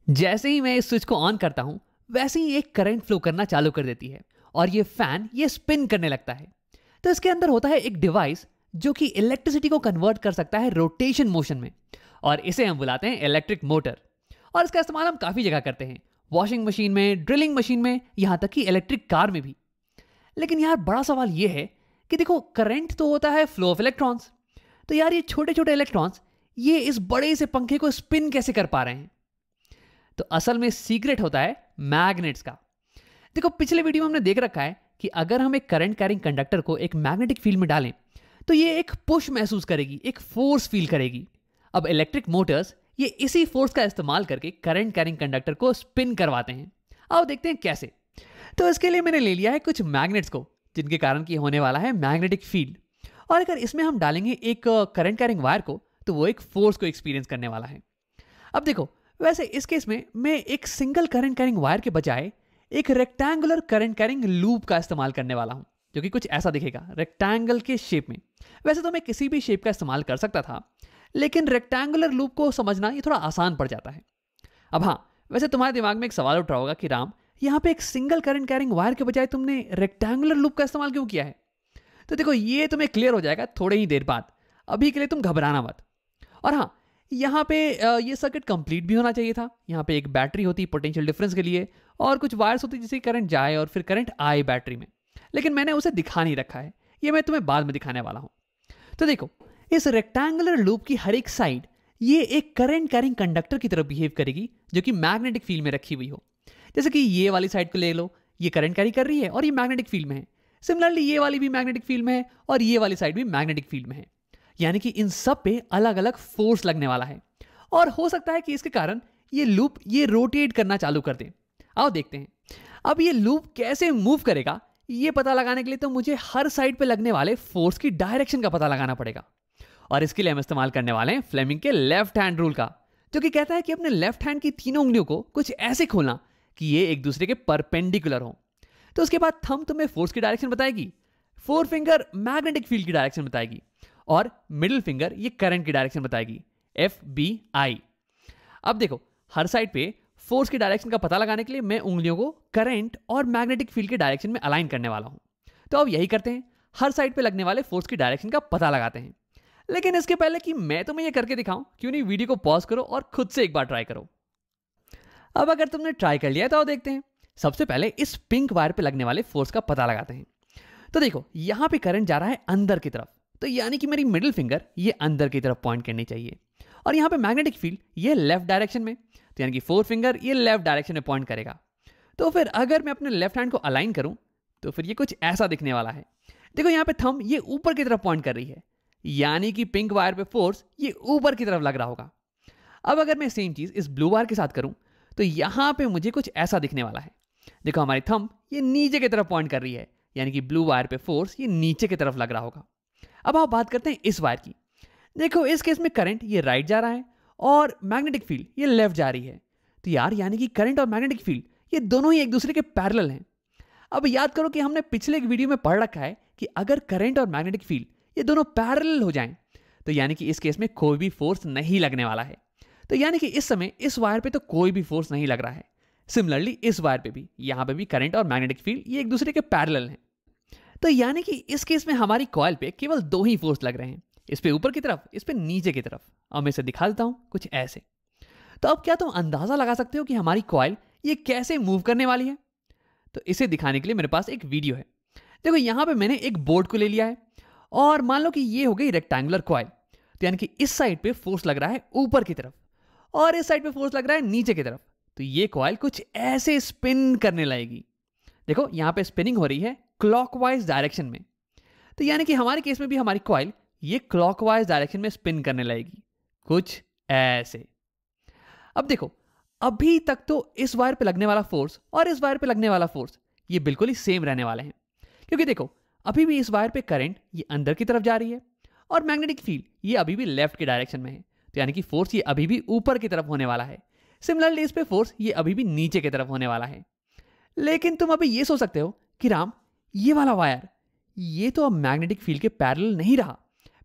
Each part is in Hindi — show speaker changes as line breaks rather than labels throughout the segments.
जैसे ही मैं इस स्विच को ऑन करता हूं वैसे ही एक करंट फ्लो करना चालू कर देती है और ये फैन ये स्पिन करने लगता है। तो इसके अंदर होता है एक डिवाइस जो कि इलेक्ट्रिसिटी को कन्वर्ट कर सकता है रोटेशन मोशन में, और इसे हम बुलाते हैं इलेक्ट्रिक मोटर। और इसका इस्तेमाल हम काफ़ी जगह करते हैं, वॉशिंग मशीन में, ड्रिलिंग मशीन में, यहाँ तक कि इलेक्ट्रिक कार में भी। लेकिन यार बड़ा सवाल ये है कि देखो, करंट तो होता है फ्लो ऑफ इलेक्ट्रॉन्स, तो यार ये छोटे छोटे इलेक्ट्रॉन्स ये इस बड़े से पंखे को स्पिन कैसे कर पा रहे हैं? तो असल में सीक्रेट होता है मैग्नेट्स का। देखो, पिछले वीडियो में हमने देख रखा है कि अगर हम एक करंट कैरिंग कंडक्टर को एक मैग्नेटिक फील्ड में डालें तो ये एक पुश महसूस करेगी, एक फोर्स फील करेगी। अब इलेक्ट्रिक मोटर्स ये इसी फोर्स का इस्तेमाल करके करंट कैरिंग कंडक्टर को स्पिन करवाते हैं। आओ देखते हैं कैसे। तो इसके लिए मैंने ले लिया है कुछ मैग्नेट्स को, जिनके कारण की होने वाला है मैग्नेटिक फील्ड। और अगर इसमें हम डालेंगे एक करंट कैरिंग वायर को तो वो एक फोर्स को एक्सपीरियंस करने वाला है। अब देखो, वैसे इस केस में मैं एक सिंगल करंट कैरिंग वायर के बजाय एक रेक्टेंगुलर करंट कैरिंग लूप का इस्तेमाल करने वाला हूं, जो कि कुछ ऐसा दिखेगा रेक्टेंगल के शेप में। वैसे तो मैं किसी भी शेप का इस्तेमाल कर सकता था, लेकिन रेक्टेंगुलर लूप को समझना ये थोड़ा आसान पड़ जाता है। अब हाँ, वैसे तुम्हारे दिमाग में एक सवाल उठ रहा होगा कि राम, यहाँ पे एक सिंगल करंट कैरिंग वायर के बजाय तुमने रेक्टेंगुलर लूप का इस्तेमाल क्यों किया है? तो देखो, ये तुम्हें क्लियर हो जाएगा थोड़े ही देर बाद, अभी के लिए तुम घबराना मत। और हाँ, यहाँ पे ये सर्किट कंप्लीट भी होना चाहिए था। यहाँ पे एक बैटरी होती पोटेंशियल डिफरेंस के लिए, और कुछ वायर्स होती जिससे करंट जाए और फिर करंट आए बैटरी में, लेकिन मैंने उसे दिखा नहीं रखा है, ये मैं तुम्हें बाद में दिखाने वाला हूँ। तो देखो, इस रेक्टेंगुलर लूप की हर एक साइड ये एक करंट कैरिंग कंडक्टर की तरह बिहेव करेगी, जो कि मैग्नेटिक फील्ड में रखी हुई हो। जैसे कि ये वाली साइड को ले लो, ये करंट कैरी कर रही है और ये मैग्नेटिक फील्ड में है। सिमिलरली ये वाली भी मैग्नेटिक फील्ड में है और ये वाली साइड भी मैग्नेटिक फील्ड में है। यानी कि इन सब पे अलग अलग फोर्स लगने वाला है, और हो सकता है कि इसके कारण ये लूप ये रोटेट करना चालू कर दे। आओ देखते हैं। अब ये लूप कैसे मूव करेगा, ये पता लगाने के लिए तो मुझे हर साइड पे लगने वाले फोर्स की डायरेक्शन का पता लगाना पड़ेगा। और इसके लिए हम इस्तेमाल करने वाले हैं फ्लेमिंग के लेफ्ट हैंड रूल का, जो कि कहता है कि अपने लेफ्ट हैंड की तीनों उंगलियों को कुछ ऐसे खोलना कि ये एक दूसरे के परपेंडिकुलर हो। तो उसके बाद थंब तुम्हें फोर्स की डायरेक्शन बताएगी, फोर फिंगर मैग्नेटिक फील्ड की डायरेक्शन बताएगी, और मिडिल फिंगर ये करंट की डायरेक्शन बताएगी, FBI। अब देखो, हर साइड पे फोर्स की डायरेक्शन का पता लगाने के लिए मैं उंगलियों को करंट और मैग्नेटिक फील्ड के डायरेक्शन में अलाइन करने वाला हूं। तो अब यही करते हैं, हर साइड पे लगने वाले फोर्स की डायरेक्शन का पता लगाते हैं। लेकिन इसके पहले कि मैं तुम्हें ये करके दिखाऊं, क्यों नहीं वीडियो को पॉज करो और खुद से एक बार ट्राई करो। अब अगर तुमने ट्राई कर लिया तो देखते हैं। सबसे पहले इस पिंक वायर पे लगने वाले फोर्स का पता लगाते हैं। तो देखो, यहां पे करंट जा रहा है अंदर की तरफ, तो यानी कि मेरी मिडिल फिंगर ये अंदर की तरफ पॉइंट करनी चाहिए। और यहाँ पे मैग्नेटिक फील्ड ये लेफ्ट डायरेक्शन में, तो यानी कि फोर फिंगर ये लेफ्ट डायरेक्शन में पॉइंट करेगा। तो फिर अगर मैं अपने लेफ्ट हैंड को अलाइन करूं तो फिर ये कुछ ऐसा दिखने वाला है। देखो, यहाँ पे थंब ये ऊपर की तरफ पॉइंट कर रही है, यानी कि पिंक वायर पे फोर्स ये ऊपर की तरफ लग रहा होगा। अब अगर मैं सेम चीज इस ब्लू वायर के साथ करूं तो यहाँ पे मुझे कुछ ऐसा दिखने वाला है। देखो, हमारी थंब ये नीचे की तरफ पॉइंट कर रही है, यानी कि ब्लू वायर पे फोर्स ये नीचे की तरफ लग रहा होगा। अब आप बात करते हैं इस वायर की। देखो, इस केस में करंट ये राइट जा रहा है और मैग्नेटिक फील्ड ये लेफ्ट जा रही है। तो यार, यानी कि करंट और मैग्नेटिक फील्ड ये दोनों ही एक दूसरे के पैरेलल हैं। अब याद करो कि हमने पिछले एक वीडियो में पढ़ रखा है कि अगर करंट और मैग्नेटिक फील्ड ये दोनों पैरेलल हो जाएं तो यानी कि इस केस में कोई भी फोर्स नहीं लगने वाला है। तो यानी कि इस समय इस वायर पे तो कोई भी फोर्स नहीं लग रहा है। सिमिलरली इस वायर पे भी, यहाँ पे भी करंट और मैग्नेटिक फील्ड ये एक दूसरे के पैरेलल हैं। तो यानी कि इस केस में हमारी कॉइल पे केवल दो ही फोर्स लग रहे हैं, इस पे ऊपर की तरफ, इस पे नीचे की तरफ। अब मैं इसे दिखा देता हूं कुछ ऐसे। तो अब क्या तुम अंदाजा लगा सकते हो कि हमारी कॉइल ये कैसे मूव करने वाली है? तो इसे दिखाने के लिए मेरे पास एक वीडियो है। देखो, यहां पे मैंने एक बोर्ड को ले लिया है और मान लो कि ये हो गई रेक्टेंगुलर कॉइल। तो यानी कि इस साइड पे फोर्स लग रहा है ऊपर की तरफ और इस साइड पे फोर्स लग रहा है नीचे की तरफ। तो ये कॉइल कुछ ऐसे स्पिन करने लगेगी। देखो, यहां पे स्पिनिंग हो रही है क्लॉकवाइज डायरेक्शन में। तो यानी कि हमारे केस में भी हमारी कॉइल ये क्लॉकवाइज डायरेक्शन में स्पिन करने लगेगी, कुछ ऐसे। अब देखो, अभी तक तो इस वायर पे लगने वाला फोर्स और इस वायर पे लगने वाला फोर्स ये बिल्कुल ही सेम रहने वाले हैं, क्योंकि देखो, अभी भी इस वायर पे करंट ये अंदर की तरफ जा रही है और मैग्नेटिक फील्ड ये अभी भी लेफ्ट की डायरेक्शन में है। तो यानी कि फोर्स ये अभी भी ऊपर की तरफ होने वाला है। सिमिलरली इस पे फोर्स ये अभी भी नीचे की तरफ होने वाला है। लेकिन तुम अभी ये सोच सकते हो कि राम, ये वाला वायर ये तो अब मैग्नेटिक फील्ड के पैरेलल नहीं रहा।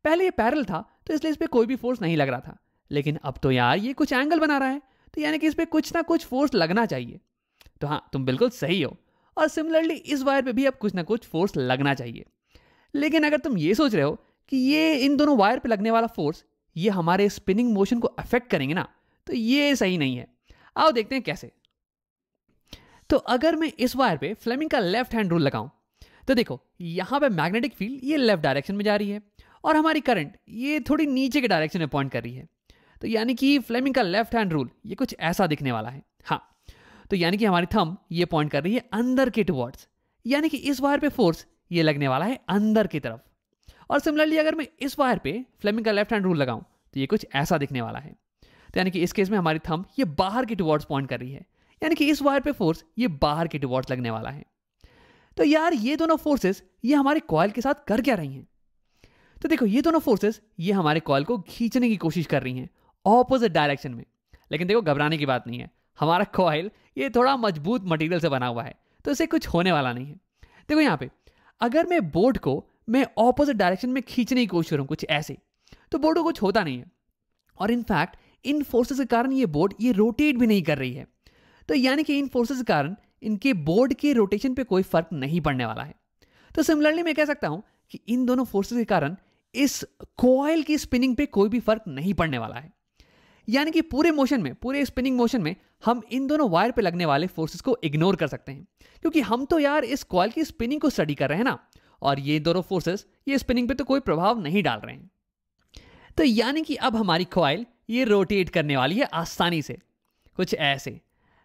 पहले ये पैरेलल था तो इसलिए इस पे कोई भी फोर्स नहीं लग रहा था, लेकिन अब तो यार ये कुछ एंगल बना रहा है। तो यानी कि इस पर कुछ ना कुछ फोर्स लगना चाहिए। तो हाँ, तुम बिल्कुल सही हो। और सिमिलरली इस वायर पे भी अब कुछ ना कुछ फोर्स लगना चाहिए। लेकिन अगर तुम ये सोच रहे हो कि ये इन दोनों वायर पे लगने वाला फोर्स ये हमारे स्पिनिंग मोशन को अफेक्ट करेंगे ना, तो ये सही नहीं है। आओ देखते हैं कैसे। तो अगर मैं इस वायर पे फ्लेमिंग का लेफ्ट हैंड रूल लगाऊं, तो देखो यहां पे मैग्नेटिक फील्ड ये लेफ्ट डायरेक्शन में जा रही है और हमारी करंट ये थोड़ी नीचे के डायरेक्शन में पॉइंट कर रही है। तो यानी कि फ्लेमिंग का लेफ्ट हैंड रूल ये कुछ ऐसा दिखने वाला है। हाँ, तो यानी कि हमारी थंब ये पॉइंट कर रही है अंदर के टुवर्ड्स, यानी कि इस वायर पे फोर्स ये लगने वाला है अंदर की तरफ। और सिमिलरली अगर मैं इस वायर पे फ्लेमिंग का लेफ्ट हैंड रूल लगाऊं, तो ये कुछ ऐसा दिखने वाला है। तो यानी कि इस केस में हमारी थंब ये बाहर की टुवर्ड्स पॉइंट कर रही है, यानी कि इस वायर पे फोर्स ये बाहर की टुवर्ड्स लगने वाला है। तो यार ये दोनों फोर्सेस ये हमारे कॉइल के साथ कर क्या रही हैं? तो देखो ये दोनों फोर्सेस ये हमारे कॉइल को खींचने की कोशिश कर रही हैं ऑपोजिट डायरेक्शन में। लेकिन देखो घबराने की बात नहीं है, हमारा कॉइल ये थोड़ा मजबूत मटेरियल से बना हुआ है, तो इसे कुछ होने वाला नहीं है। देखो यहाँ पे अगर मैं बोर्ड को मैं ऑपोजिट डायरेक्शन में खींचने की कोशिश करूँ कुछ ऐसे, तो बोर्ड को कुछ होता नहीं है। और इनफैक्ट इन फोर्सेस के कारण ये बोर्ड ये रोटेट भी नहीं कर रही है। तो यानी कि इन फोर्सेस के कारण इनके बोर्ड के रोटेशन पे कोई फर्क नहीं पड़ने वाला है। तो सिमिलरली मैं कह सकता हूं कि इन दोनों फोर्सेस के कारण इस कॉइल की स्पिनिंग पे कोई भी फर्क नहीं पड़ने वाला है। यानी कि पूरे मोशन में, पूरे स्पिनिंग मोशन में हम इन दोनों वायर पे लगने वाले फोर्सेस को इग्नोर कर सकते हैं, क्योंकि हम तो यार इस कॉइल की स्पिनिंग को स्टडी कर रहे हैं ना, और ये दोनों फोर्सेस ये स्पिनिंग पे तो कोई प्रभाव नहीं डाल रहे हैं। तो यानी कि अब हमारी कॉइल ये रोटेट करने वाली है आसानी से, कुछ ऐसे।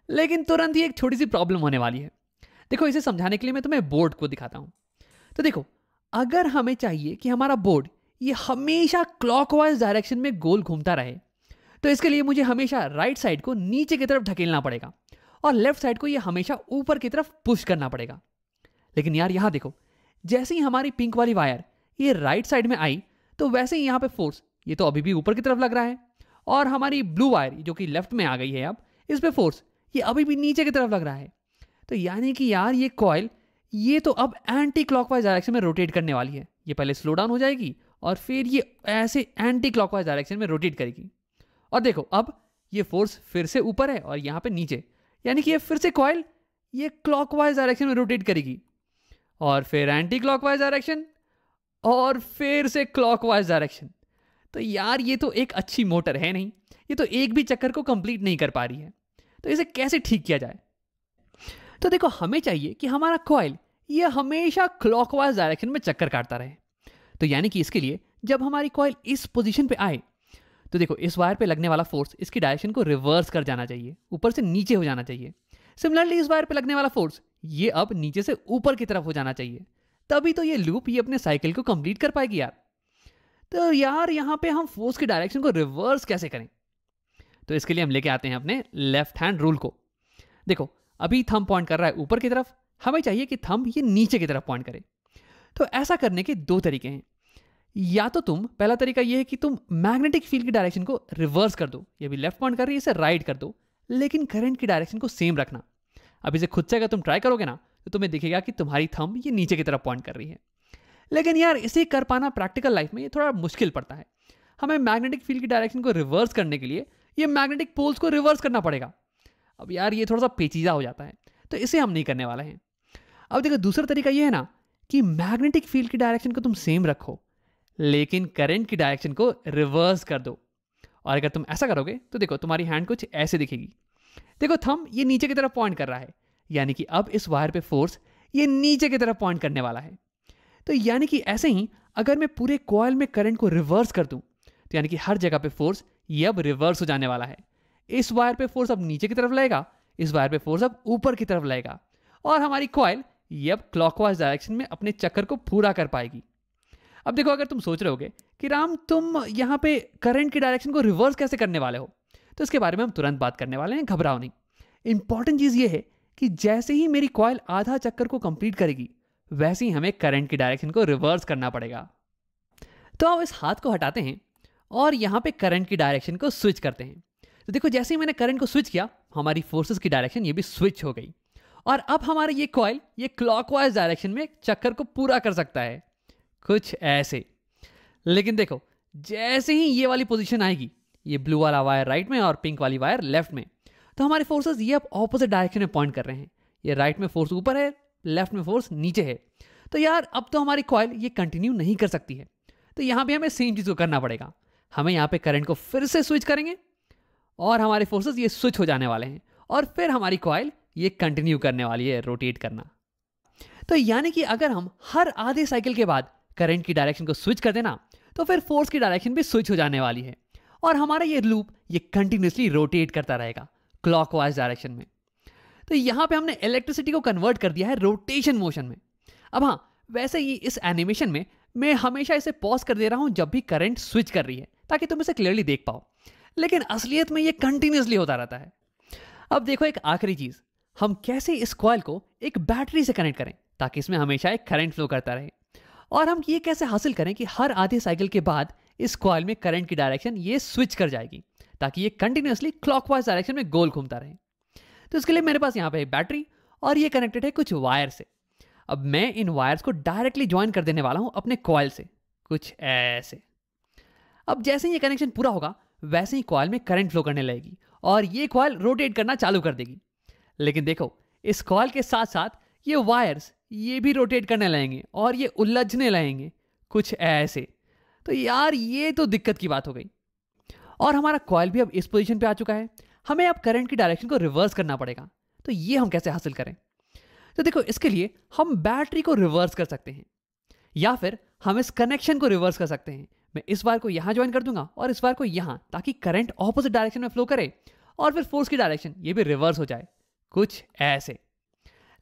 लेकिन तुरंत ही एक छोटी सी प्रॉब्लम होने वाली है। देखो इसे समझाने के लिए मैं तुम्हें बोर्ड को दिखाता हूं। तो देखो अगर हमें चाहिए कि हमारा बोर्ड ये हमेशा क्लॉकवाइज डायरेक्शन में गोल घूमता रहे, तो इसके लिए मुझे हमेशा राइट साइड को नीचे की तरफ ढकेलना पड़ेगा और लेफ्ट साइड को ये हमेशा ऊपर की तरफ पुश करना पड़ेगा। लेकिन यार यहां देखो, जैसे ही हमारी पिंक वाली वायर ये राइट साइड में आई, तो वैसे ही यहां पे फोर्स ये तो अभी भी ऊपर की तरफ लग रहा है, और हमारी ब्लू वायर जो कि लेफ्ट में आ गई है अब, इस पे फोर्स ये अभी भी नीचे की तरफ लग रहा है। तो यानी कि यार ये कॉइल ये तो अब एंटी क्लॉकवाइज डायरेक्शन में रोटेट करने वाली है। ये पहले स्लो डाउन हो जाएगी और फिर ये ऐसे एंटी क्लॉकवाइज डायरेक्शन में रोटेट करेगी। और देखो अब ये फोर्स फिर से ऊपर है और यहाँ पे नीचे, यानी कि ये फिर से कॉइल ये क्लॉकवाइज डायरेक्शन में रोटेट करेगी और फिर एंटी क्लॉकवाइज डायरेक्शन और फिर से क्लॉकवाइज डायरेक्शन। तो यार ये तो एक अच्छी मोटर है नहीं, ये तो एक भी चक्कर को कंप्लीट नहीं कर पा रही है। तो इसे कैसे ठीक किया जाए? तो देखो हमें चाहिए कि हमारा कॉइल ये हमेशा क्लॉकवाइज डायरेक्शन में चक्कर काटता रहे। तो यानी कि इसके लिए जब हमारी कॉइल इस पोजीशन पे आए, तो देखो इस वायर पे लगने वाला फोर्स इसकी डायरेक्शन को रिवर्स कर जाना चाहिए, ऊपर से नीचे हो जाना चाहिए। सिमिलरली इस वायर पे लगने वाला फोर्स ये अब नीचे से ऊपर की तरफ हो जाना चाहिए, तभी तो ये लूप ये अपने साइकिल को कंप्लीट कर पाएगी यार। तो यार यहाँ पे हम फोर्स की डायरेक्शन को रिवर्स कैसे करें? तो इसके लिए हम लेके आते हैं अपने लेफ्ट हैंड रूल को। देखो अभी थंब पॉइंट कर रहा है ऊपर की तरफ, हमें चाहिए कि थंब ये नीचे की तरफ पॉइंट करे। तो ऐसा करने के दो तरीके हैं। या तो पहला तरीका ये है कि तुम मैग्नेटिक फील्ड की डायरेक्शन को रिवर्स कर दो, ये भी लेफ्ट पॉइंट कर रही है इसे राइट कर दो, लेकिन करंट की डायरेक्शन को सेम रखना। अब इसे खुद से अगर तुम ट्राई करोगे ना, तो तुम्हें दिखेगा कि तुम्हारी थंब ये नीचे की तरफ पॉइंट कर रही है। लेकिन यार इसे कर पाना प्रैक्टिकल लाइफ में ये थोड़ा मुश्किल पड़ता है। हमें मैग्नेटिक फील्ड की डायरेक्शन को रिवर्स करने के लिए ये मैग्नेटिक पोल्स को रिवर्स करना पड़ेगा। अब यार ये थोड़ा सा पेचीदा हो जाता है, तो इसे हम नहीं करने वाले हैं। अब देखो दूसरा तरीका ये है ना कि मैग्नेटिक फील्ड की डायरेक्शन को तुम सेम रखो, लेकिन करंट की डायरेक्शन को रिवर्स कर दो। और अगर तुम ऐसा करोगे तो देखो तुम्हारी हैंड कुछ ऐसे दिखेगी। देखो थंब ये नीचे की तरफ पॉइंट कर रहा है, यानी कि अब इस वायर पे फोर्स ये नीचे की तरफ पॉइंट करने वाला है। तो यानी कि ऐसे ही अगर मैं पूरे कॉइल में करंट को रिवर्स कर दूं, तो यानी कि हर जगह पे फोर्स ये अब रिवर्स हो जाने वाला है। इस वायर पे फोर्स अब नीचे की तरफ लगेगा, इस वायर पे फोर्स अब ऊपर की तरफ लगेगा, और हमारी कॉइल ये अब क्लॉकवाइज डायरेक्शन में अपने चक्कर को पूरा कर पाएगी। अब देखो अगर तुम सोच रहे होगे कि राम तुम यहाँ पे करंट की डायरेक्शन को रिवर्स कैसे करने वाले हो, तो इसके बारे में हम तुरंत बात करने वाले हैं, घबराओ नहीं। इंपॉर्टेंट चीज ये है कि जैसे ही मेरी कॉइल आधा चक्कर को कंप्लीट करेगी, वैसे ही हमें करंट की डायरेक्शन को रिवर्स करना पड़ेगा। तो अब इस हाथ को हटाते हैं और यहाँ पे करंट की डायरेक्शन को स्विच करते हैं। तो देखो जैसे ही मैंने करंट को स्विच किया, हमारी फोर्सेस की डायरेक्शन ये भी स्विच हो गई, और अब हमारे ये कॉइल ये क्लॉकवाइज डायरेक्शन में चक्कर को पूरा कर सकता है, कुछ ऐसे। लेकिन देखो जैसे ही ये वाली पोजीशन आएगी, ये ब्लू वाला वायर राइट में और पिंक वाली वायर लेफ्ट में, तो हमारे फोर्सेस ये अब ऑपोजिट डायरेक्शन में पॉइंट कर रहे हैं। ये राइट में फोर्स ऊपर है, लेफ्ट में फोर्स नीचे है। तो यार अब तो हमारी कॉइल ये कंटिन्यू नहीं कर सकती है। तो यहाँ पे हमें सेम चीज़ को करना पड़ेगा। हमें यहाँ पे करंट को फिर से स्विच करेंगे और हमारे फोर्सेस ये स्विच हो जाने वाले हैं और फिर हमारी कॉइल ये कंटिन्यू करने वाली है रोटेट करना। तो यानी कि अगर हम हर आधे साइकिल के बाद करंट की डायरेक्शन को स्विच कर देना तो फिर फोर्स की डायरेक्शन भी स्विच हो जाने वाली है और हमारा ये लूप ये कंटिन्यूसली रोटेट करता रहेगा क्लॉकवाइज डायरेक्शन में। तो यहाँ पे हमने इलेक्ट्रिसिटी को कन्वर्ट कर दिया है रोटेशन मोशन में। अब हाँ, वैसे ही इस एनिमेशन में मैं हमेशा इसे पॉज कर दे रहा हूँ जब भी करंट स्विच कर रही है ताकि तुम इसे क्लियरली देख पाओ, लेकिन असलियत में ये कंटिन्यूसली होता रहता है। अब देखो एक आखिरी चीज, हम कैसे इस कॉइल को एक बैटरी से कनेक्ट करें ताकि इसमें हमेशा एक करंट फ्लो करता रहे, और हम ये कैसे हासिल करें कि हर आधे साइकिल के बाद इस कॉइल में करंट की डायरेक्शन ये स्विच कर जाएगी ताकि ये कंटिन्यूसली क्लॉकवाइज डायरेक्शन में गोल घूमता रहे। तो इसके लिए मेरे पास यहाँ पे एक बैटरी और ये कनेक्टेड है कुछ वायर से। अब मैं इन वायर्स को डायरेक्टली ज्वाइन कर देने वाला हूँ अपने कॉइल से, कुछ ऐसे। अब जैसे ही ये कनेक्शन पूरा होगा वैसे ही कॉइल में करंट फ्लो करने लगेगी और ये कॉइल रोटेट करना चालू कर देगी। लेकिन देखो इस कॉइल के साथ साथ ये वायर्स ये भी रोटेट करने लगेंगे और ये उलझने लगेंगे कुछ ऐसे। तो यार ये तो दिक्कत की बात हो गई और हमारा कॉइल भी अब इस पोजीशन पे आ चुका है। हमें अब करंट की डायरेक्शन को रिवर्स करना पड़ेगा। तो ये हम कैसे हासिल करें? तो देखो इसके लिए हम बैटरी को रिवर्स कर सकते हैं या फिर हम इस कनेक्शन को रिवर्स कर सकते हैं। मैं इस वायर को यहां ज्वाइन कर दूंगा और इस वायर को यहां, ताकि करंट ऑपोजिट डायरेक्शन में फ्लो करे और फिर फोर्स की डायरेक्शन ये भी रिवर्स हो जाए कुछ ऐसे।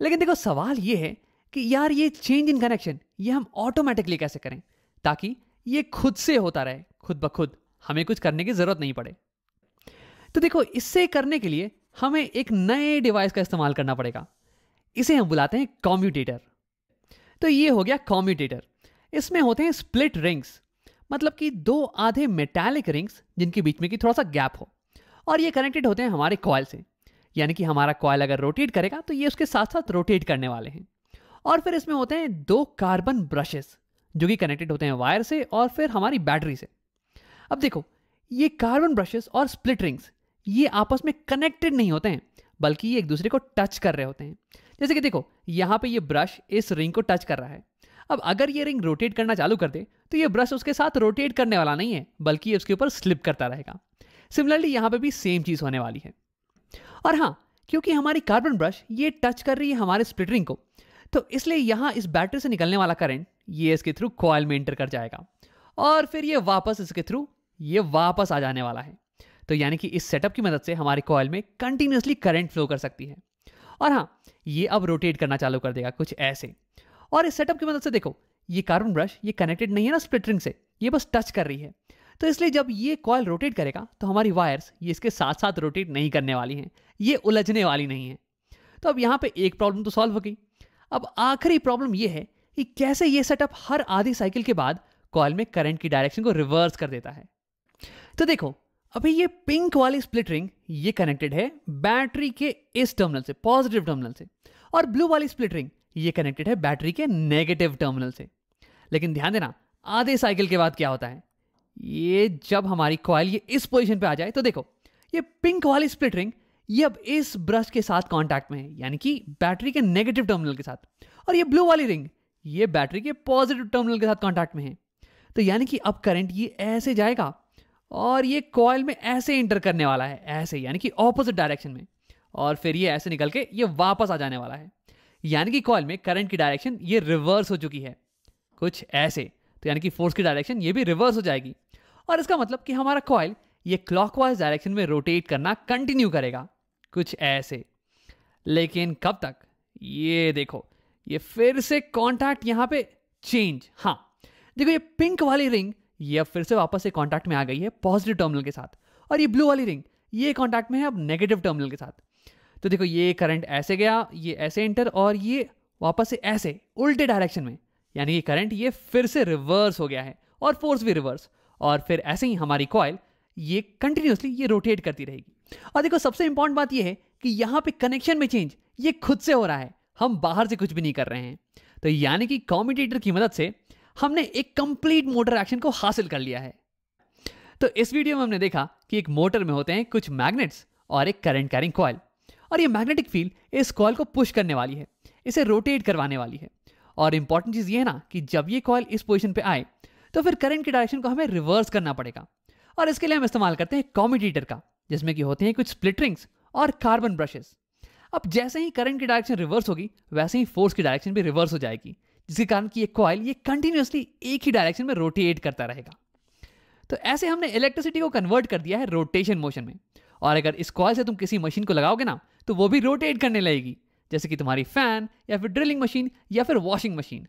लेकिन देखो सवाल ये है कि यार ये चेंज इन कनेक्शन ये हम ऑटोमेटिकली कैसे करें ताकि ये खुद से होता रहे, खुद ब खुद, हमें कुछ करने की जरूरत नहीं पड़े। तो देखो इससे करने के लिए हमें एक नए डिवाइस का इस्तेमाल करना पड़ेगा। इसे हम बुलाते हैं कॉम्यूटेटर। तो ये हो गया कॉम्यूटेटर। इसमें होते हैं स्प्लिट रिंग्स, मतलब कि दो आधे मेटालिक रिंग्स जिनके बीच में कि थोड़ा सा गैप हो, और ये कनेक्टेड होते हैं हमारे कॉइल से। यानी कि हमारा कॉइल अगर रोटेट करेगा तो ये उसके साथ साथ रोटेट करने वाले हैं। और फिर इसमें होते हैं दो कार्बन ब्रशेस जो कि कनेक्टेड होते हैं वायर से और फिर हमारी बैटरी से। अब देखो ये कार्बन ब्रशेस और स्प्लिट रिंग्स ये आपस में कनेक्टेड नहीं होते हैं, बल्कि ये एक दूसरे को टच कर रहे होते हैं। जैसे कि देखो यहाँ पे ये ब्रश इस रिंग को टच कर रहा है। अब अगर ये रिंग रोटेट करना चालू कर दे तो ये ब्रश उसके साथ रोटेट करने वाला नहीं है, बल्कि उसके ऊपर स्लिप करता रहेगा। सिमिलरली यहाँ पे भी सेम चीज होने वाली है। और हाँ, क्योंकि हमारी कार्बन ब्रश ये टच कर रही है हमारे स्प्लिट रिंग को, तो इसलिए यहाँ इस बैटरी से निकलने वाला करंट ये इसके थ्रू कॉइल में एंटर कर जाएगा और फिर ये वापस इसके थ्रू ये वापस आ जाने वाला है। तो यानी कि इस सेटअप की मदद से हमारे कॉइल में कंटिन्यूसली करंट फ्लो कर सकती है। और हाँ, ये अब रोटेट करना चालू कर देगा कुछ ऐसे। और इस सेटअप की मदद से देखो ये कार्बन ब्रश ये कनेक्टेड नहीं है ना स्प्लिट रिंग से, ये बस टच कर रही है। तो इसलिए जब ये कॉइल रोटेट करेगा तो हमारी वायर्स ये इसके साथ साथ रोटेट नहीं करने वाली हैं, ये उलझने वाली नहीं है। तो अब यहाँ पे एक प्रॉब्लम तो सॉल्व हो गई। अब आखिरी प्रॉब्लम ये है कि कैसे ये सेटअप हर आधी साइकिल के बाद कॉइल में करंट की डायरेक्शन को रिवर्स कर देता है। तो देखो अभी ये पिंक वाली स्प्लिट रिंग ये कनेक्टेड है बैटरी के इस टर्मिनल से, पॉजिटिव टर्मिनल से, और ब्लू वाली स्प्लिट रिंग ये कनेक्टेड है बैटरी के नेगेटिव टर्मिनल से। लेकिन ध्यान देना आधे साइकिल के बाद क्या होता है, ये जब हमारी कॉइल ये इस पोजीशन पे आ जाए तो देखो ये पिंक वाली स्प्लिट रिंग ये अब इस ब्रश के साथ कांटेक्ट में है, यानी कि बैटरी के नेगेटिव टर्मिनल के साथ, और ये ब्लू वाली रिंग ये बैटरी के पॉजिटिव टर्मिनल के साथ कांटेक्ट में है। तो यानी कि अब करंट ये ऐसे जाएगा और ये कॉइल में ऐसे एंटर करने वाला है, ऐसे, यानी कि ऑपोजिट डायरेक्शन में, और फिर ये ऐसे निकल के ये वापस आ जाने वाला है। यानी कि कॉइल में करंट की डायरेक्शन ये रिवर्स हो चुकी है कुछ ऐसे। तो यानी कि फोर्स की डायरेक्शन ये भी रिवर्स हो जाएगी और इसका मतलब कि हमारा कॉइल ये क्लॉकवाइज डायरेक्शन में रोटेट करना कंटिन्यू करेगा कुछ ऐसे। लेकिन कब तक? ये देखो ये फिर से कांटेक्ट यहाँ पे चेंज। हाँ देखो ये पिंक वाली रिंग ये अब फिर से वापस से कांटेक्ट में आ गई है पॉजिटिव टर्मिनल के साथ, और ये ब्लू वाली रिंग ये कांटेक्ट में है अब नेगेटिव टर्मिनल के साथ। तो देखो ये करंट ऐसे गया, ये ऐसे एंटर, और ये वापस से ऐसे उल्टे डायरेक्शन में, यानी ये करंट ये फिर से रिवर्स हो गया है और फोर्स भी रिवर्स, और फिर ऐसे ही हमारी कॉइल ये कंटिन्यूसली ये रोटेट करती रहेगी। और देखो सबसे इंपॉर्टेंट बात ये है कि यहाँ पे कनेक्शन में चेंज ये खुद से हो रहा है, हम बाहर से कुछ भी नहीं कर रहे हैं। तो यानी कि कॉम्यूटेटर की मदद से हमने एक कंप्लीट मोटर एक्शन को हासिल कर लिया है। तो इस वीडियो में हमने देखा कि एक मोटर में होते हैं कुछ मैग्नेट्स और एक करंट कैरिंग कॉइल। और ये मैग्नेटिक फील्ड इस कॉइल को पुश करने वाली है, इसे रोटेट करवाने वाली है। और इंपॉर्टेंट चीज़ ये है ना कि जब ये कॉइल इस पोजीशन पे आए तो फिर करंट की डायरेक्शन को हमें रिवर्स करना पड़ेगा। और इसके लिए हम इस्तेमाल करते हैं कॉम्यूटेटर का, जिसमें कि होते हैं कुछ स्प्लिट रिंग्स और कार्बन ब्रशेस। अब जैसे ही करंट की डायरेक्शन रिवर्स होगी वैसे ही फोर्स की डायरेक्शन भी रिवर्स हो जाएगी, जिसके कारण कि ये कॉइल ये कंटिन्यूअसली एक ही डायरेक्शन में रोटेट करता रहेगा। तो ऐसे हमने इलेक्ट्रिसिटी को कन्वर्ट कर दिया है रोटेशन मोशन में। और अगर इस कॉइल से तुम किसी मशीन को लगाओगे ना तो वो भी रोटेट करने लगेगी, जैसे कि तुम्हारी फैन या फिर ड्रिलिंग मशीन या फिर वॉशिंग मशीन।